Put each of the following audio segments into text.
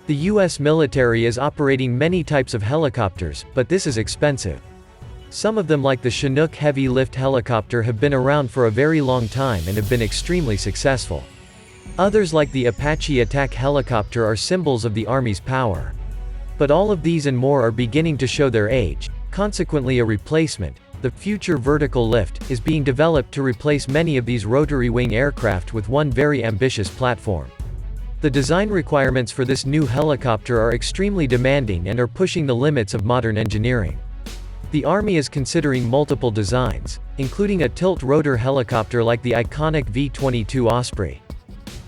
The US military is operating many types of helicopters, but this is expensive. Some of them, like the Chinook heavy lift helicopter, have been around for a very long time and have been extremely successful. Others, like the Apache attack helicopter, are symbols of the Army's power. But all of these and more are beginning to show their age. Consequently, a replacement, the future vertical lift, is being developed to replace many of these rotary wing aircraft with one very ambitious platform. The design requirements for this new helicopter are extremely demanding and are pushing the limits of modern engineering. The Army is considering multiple designs, including a tilt-rotor helicopter like the iconic V-22 Osprey.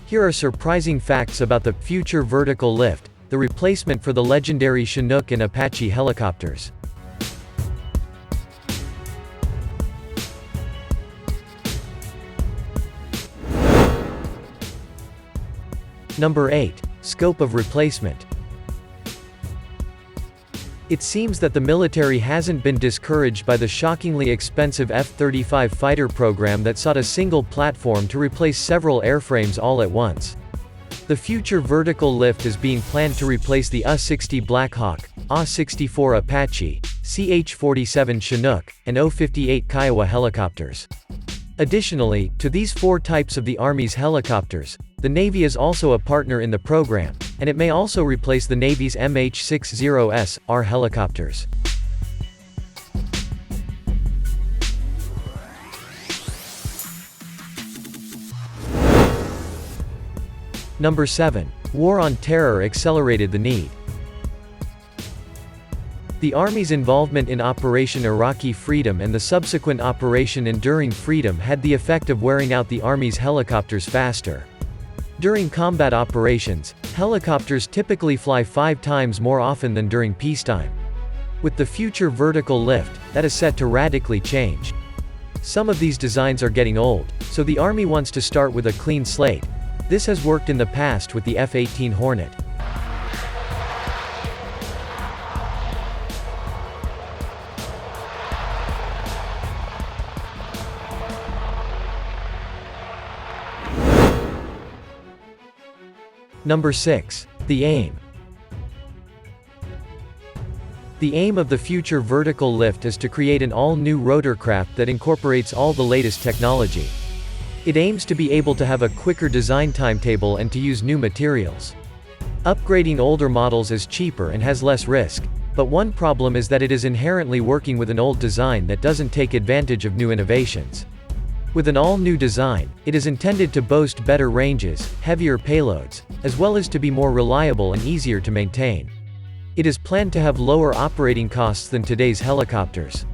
Here are surprising facts about the future vertical lift, the replacement for the legendary Chinook and Apache helicopters. Number 8. Scope of replacement. It seems that the military hasn't been discouraged by the shockingly expensive F-35 fighter program that sought a single platform to replace several airframes all at once. The future vertical lift is being planned to replace the U-60 Black Hawk, U-64 Apache, CH-47 Chinook, and O-58 Kiowa helicopters. Additionally, to these four types of the Army's helicopters, the Navy is also a partner in the program, and it may also replace the Navy's MH-60S/R helicopters. Number 7. War on Terror accelerated the need. The Army's involvement in Operation Iraqi Freedom and the subsequent Operation Enduring Freedom had the effect of wearing out the Army's helicopters faster. During combat operations, helicopters typically fly 5 times more often than during peacetime. With the future vertical lift, that is set to radically change. Some of these designs are getting old, so the Army wants to start with a clean slate. This has worked in the past with the F-18 Hornet. Number 6. The aim. The aim of the future vertical lift is to create an all-new rotorcraft that incorporates all the latest technology. It aims to be able to have a quicker design timetable and to use new materials. Upgrading older models is cheaper and has less risk, but one problem is that it is inherently working with an old design that doesn't take advantage of new innovations. With an all-new design, it is intended to boast better ranges, heavier payloads, as well as to be more reliable and easier to maintain. It is planned to have lower operating costs than today's helicopters.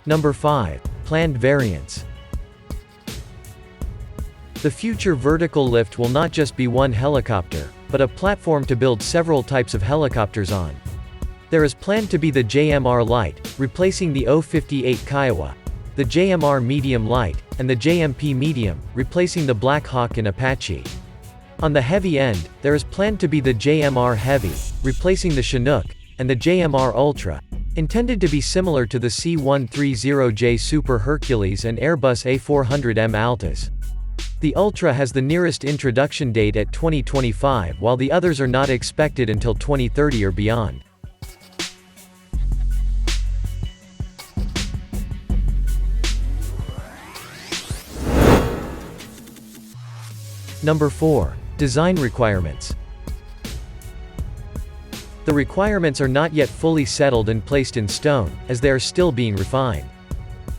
Number 5. Planned variants. The future vertical lift will not just be one helicopter, but a platform to build several types of helicopters on. There is planned to be the JMR Light, replacing the O-58 Kiowa, the JMR Medium Light, and the JMP Medium, replacing the Black Hawk and Apache. On the heavy end, there is planned to be the JMR Heavy, replacing the Chinook, and the JMR Ultra, intended to be similar to the C-130J Super Hercules and Airbus A400M Altas. The Ultra has the nearest introduction date at 2025, while the others are not expected until 2030 or beyond. Number 4. Design requirements. The requirements are not yet fully settled and placed in stone, as they are still being refined.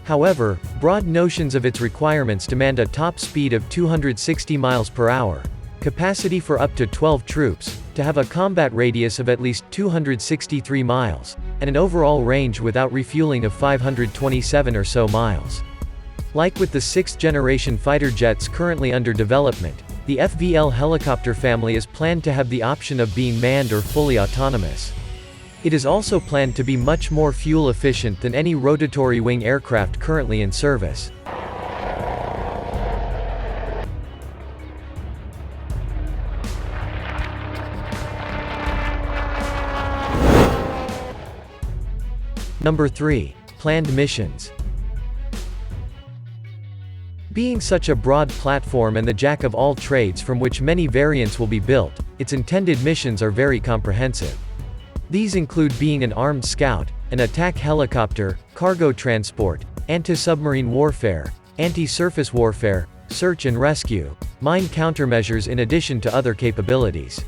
However, broad notions of its requirements demand a top speed of 260 miles per hour, capacity for up to 12 troops, to have a combat radius of at least 263 miles, and an overall range without refueling of 527 or so miles. Like with the 6th-generation fighter jets currently under development, the FVL helicopter family is planned to have the option of being manned or fully autonomous. It is also planned to be much more fuel efficient than any rotatory wing aircraft currently in service. Number 3. Planned missions. Being such a broad platform and the jack of all trades from which many variants will be built, its intended missions are very comprehensive. These include being an armed scout, an attack helicopter, cargo transport, anti-submarine warfare, anti-surface warfare, search and rescue, mine countermeasures in addition to other capabilities.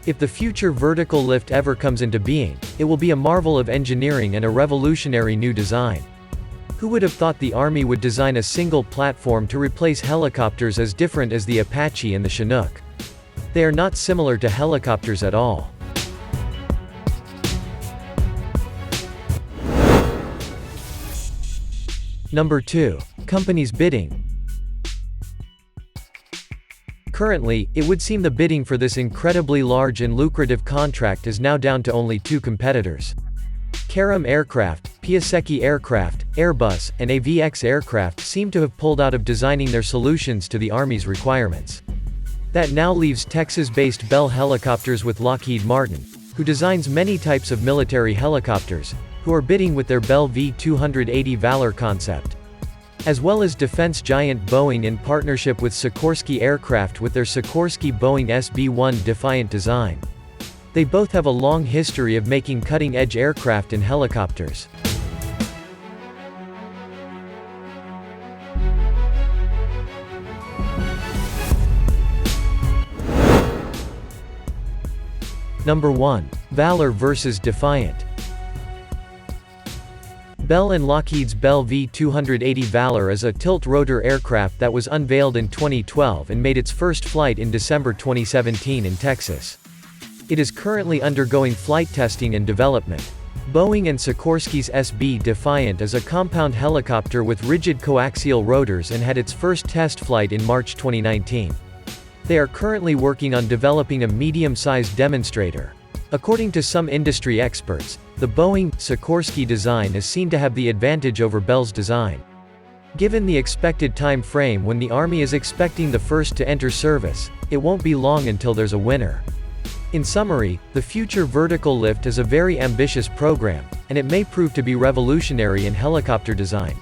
If the future vertical lift ever comes into being, it will be a marvel of engineering and a revolutionary new design. Who would have thought the Army would design a single platform to replace helicopters as different as the Apache and the Chinook? They are not similar to helicopters at all. Number 2. Companies bidding. Currently, it would seem the bidding for this incredibly large and lucrative contract is now down to only 2 competitors. Karam Aircraft, Piasecki Aircraft, Airbus, and AVX Aircraft seem to have pulled out of designing their solutions to the Army's requirements. That now leaves Texas-based Bell Helicopters with Lockheed Martin, who designs many types of military helicopters, who are bidding with their Bell V-280 Valor concept. As well as defense giant Boeing in partnership with Sikorsky Aircraft with their Sikorsky Boeing SB-1 Defiant design. They both have a long history of making cutting-edge aircraft and helicopters. Number 1. Valor vs. Defiant. Bell and Lockheed's Bell V-280 Valor is a tilt-rotor aircraft that was unveiled in 2012 and made its first flight in December 2017 in Texas. It is currently undergoing flight testing and development. Boeing and Sikorsky's SB Defiant is a compound helicopter with rigid coaxial rotors and had its first test flight in March 2019. They are currently working on developing a medium-sized demonstrator. According to some industry experts, the Boeing-Sikorsky design is seen to have the advantage over Bell's design. Given the expected time frame when the Army is expecting the first to enter service, it won't be long until there's a winner. In summary, the future vertical lift is a very ambitious program, and it may prove to be revolutionary in helicopter design.